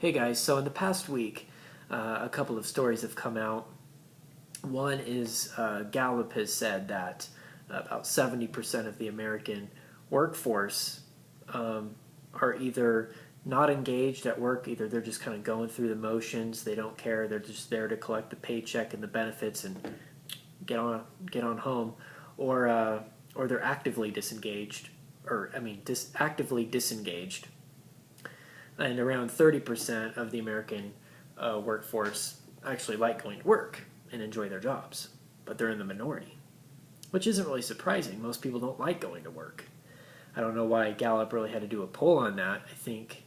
Hey guys, so in the past week, a couple of stories have come out. One is Gallup has said that about 70% of the American workforce are either not engaged at work, either they're just kind of going through the motions, they don't care, they're just there to collect the paycheck and the benefits and get on home, or they're actively disengaged, actively disengaged. And around 30% of the American workforce actually like going to work and enjoy their jobs, but they're in the minority, which isn't really surprising. Most people don't like going to work. I don't know why Gallup really had to do a poll on that. I think,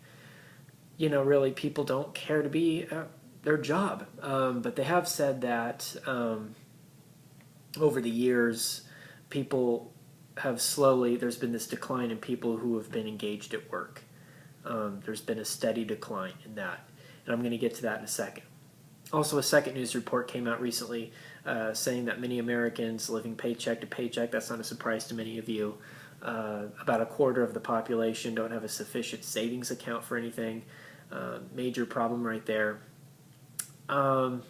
really people don't care to be at their job. But they have said that over the years, people have there's been this decline in people who have been engaged at work. There's been a steady decline in that, and I'm going to get to that in a second. Also, a second news report came out recently saying that many Americans living paycheck to paycheck, that's not a surprise to many of you, about a quarter of the population don't have a sufficient savings account for anything. Major problem right there. And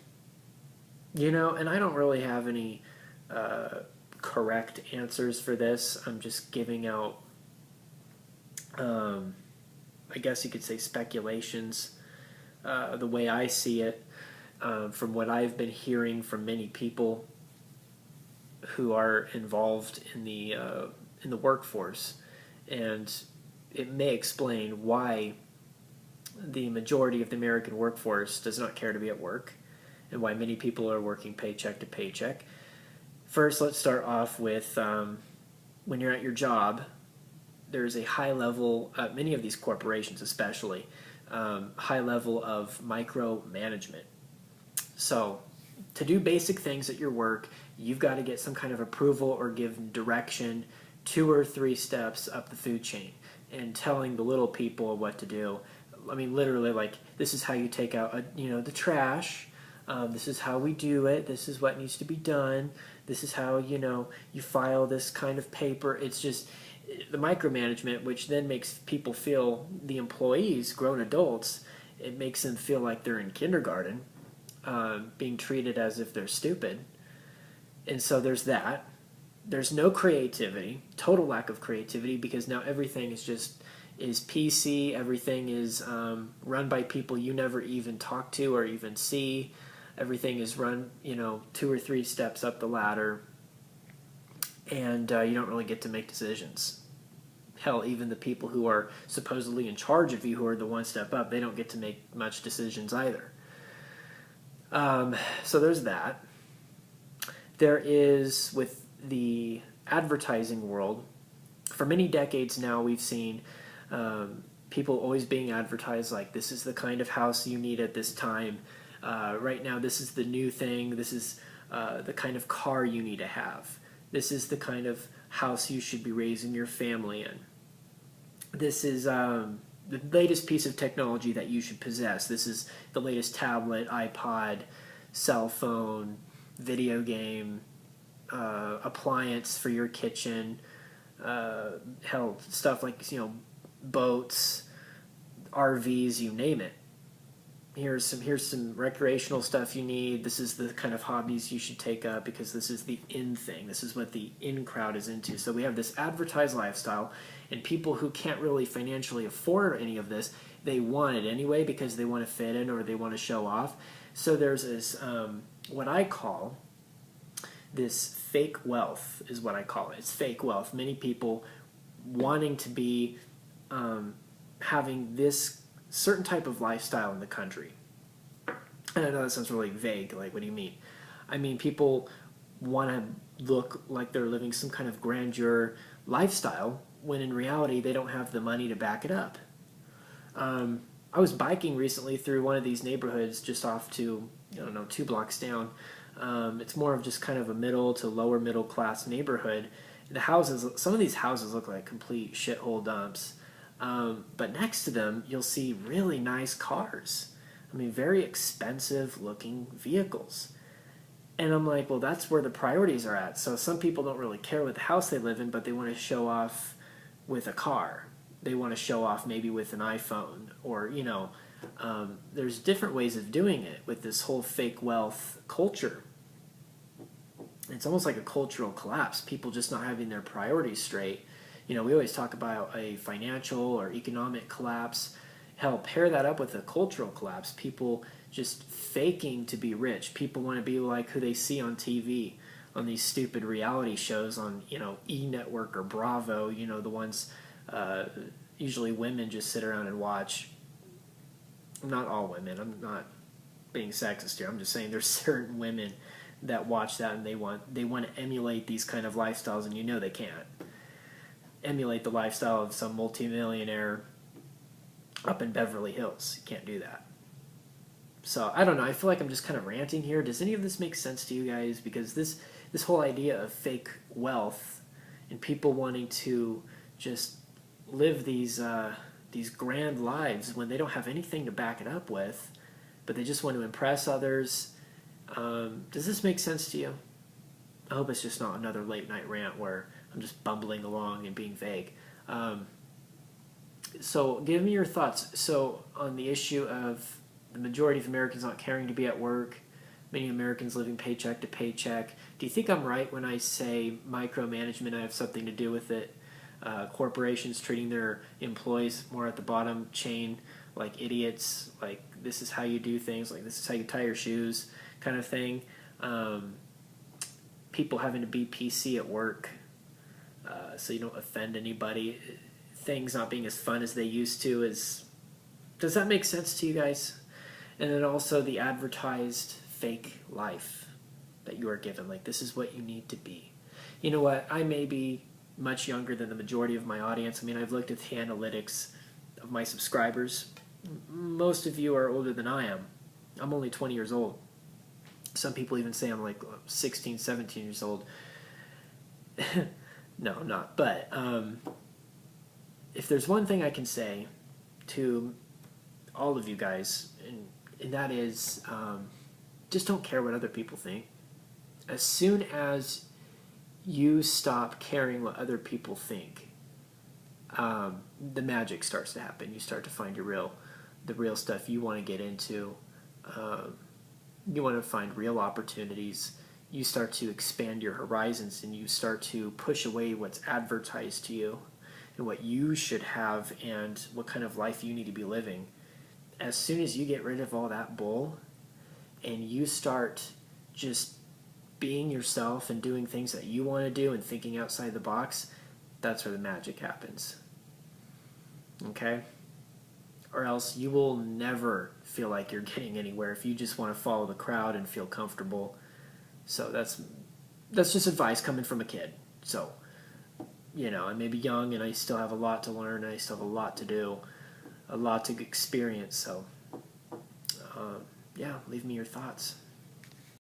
I don't really have any correct answers for this. I'm just giving out I guess you could say speculations, the way I see it, from what I've been hearing from many people who are involved in the workforce, and it may explain why the majority of the American workforce does not care to be at work, and why many people are working paycheck to paycheck. First, let's start off with when you're at your job. There's a high level, many of these corporations especially, high level of micromanagement. So to do basic things at your work, you've got to get some kind of approval or give direction 2 or 3 steps up the food chain and telling the little people what to do. I mean, literally, like, this is how you take out, the trash. This is how we do it. This is what needs to be done. This is how, you file this kind of paper. It's just the micromanagement, which then makes people feel, the employees, grown adults, it makes them feel like they're in kindergarten, being treated as if they're stupid. And so there's that. There's no creativity, total lack of creativity, because now everything is PC. Everything is run by people you never even talk to or even see. Everything is run, 2 or 3 steps up the ladder, and you don't really get to make decisions. Hell, even the people who are supposedly in charge of you, who are the one step up, they don't get to make much decisions either. So there's that. There is, with the advertising world, for many decades now, we've seen people always being advertised like, this is the kind of house you need at this time. Right now, this is the new thing. This is the kind of car you need to have. This is the kind of house you should be raising your family in. This is the latest piece of technology that you should possess. This is the latest tablet, iPod, cell phone, video game, appliance for your kitchen. Hell, stuff like, boats, RVs, you name it. Here's some recreational stuff you need. This is the kind of hobbies you should take up because this is the in thing. This is what the in crowd is into. So we have this advertised lifestyle, and people who can't really financially afford any of this, they want it anyway because they want to fit in or they want to show off. So there's this, what I call this fake wealth is what I call it. It's fake wealth. Many people wanting to be having this certain type of lifestyle in the country. And I know that sounds really vague, like, what do you mean? I mean, people want to look like they're living some kind of grandeur lifestyle, when in reality they don't have the money to back it up. I was biking recently through one of these neighborhoods just off to, 2 blocks down. It's more of just kind of a middle to lower middle class neighborhood. The houses, some of these houses look like complete shithole dumps. But next to them, you'll see really nice cars. I mean, very expensive looking vehicles. And I'm like, well, that's where the priorities are at. So some people don't really care what the house they live in, but they want to show off with a car. They want to show off maybe with an iPhone or, There's different ways of doing it with this whole fake wealth culture. It's almost like a cultural collapse. People just not having their priorities straight. We always talk about a financial or economic collapse. Hell, pair that up with a cultural collapse. People just faking to be rich. People want to be like who they see on TV, on these stupid reality shows on, E! Network or Bravo, the ones usually women just sit around and watch. Not all women. I'm not being sexist here. I'm just saying there's certain women that watch that and they want to emulate these kind of lifestyles, and they can't emulate the lifestyle of some multimillionaire up in Beverly Hills. You can't do that. So I don't know. I feel like I'm just kind of ranting here. Does any of this make sense to you guys? Because this whole idea of fake wealth and people wanting to just live these grand lives when they don't have anything to back it up with, but they just want to impress others. Does this make sense to you? I hope it's just not another late night rant where I'm just bumbling along and being vague. So give me your thoughts. So on the issue of the majority of Americans not caring to be at work, many Americans living paycheck to paycheck, do you think I'm right when I say micromanagement, I have something to do with it? Corporations treating their employees more at the bottom chain like idiots, like this is how you do things, like this is how you tie your shoes kind of thing. People having to be PC at work so you don't offend anybody. Things not being as fun as they used to. Does that make sense to you guys? And then also the advertised fake life that you are given. Like, this is what you need to be. You know what? I may be much younger than the majority of my audience. I mean, I've looked at the analytics of my subscribers. Most of you are older than I am. I'm only 20 years old. Some people even say I'm like 16, 17 years old. No, I'm not. But if there's one thing I can say to all of you guys, and that is just don't care what other people think. As soon as you stop caring what other people think, the magic starts to happen. You start to find the real stuff you want to get into. You want to find real opportunities. You start to expand your horizons, and you start to push away what's advertised to you and what you should have and what kind of life you need to be living. As soon as you get rid of all that bull and you start just being yourself and doing things that you want to do and thinking outside the box, that's where the magic happens. Okay? Or else you will never feel like you're getting anywhere if you just want to follow the crowd and feel comfortable. So that's just advice coming from a kid. So, I may be young and I still have a lot to learn and I still have a lot to do, a lot to experience. So, leave me your thoughts.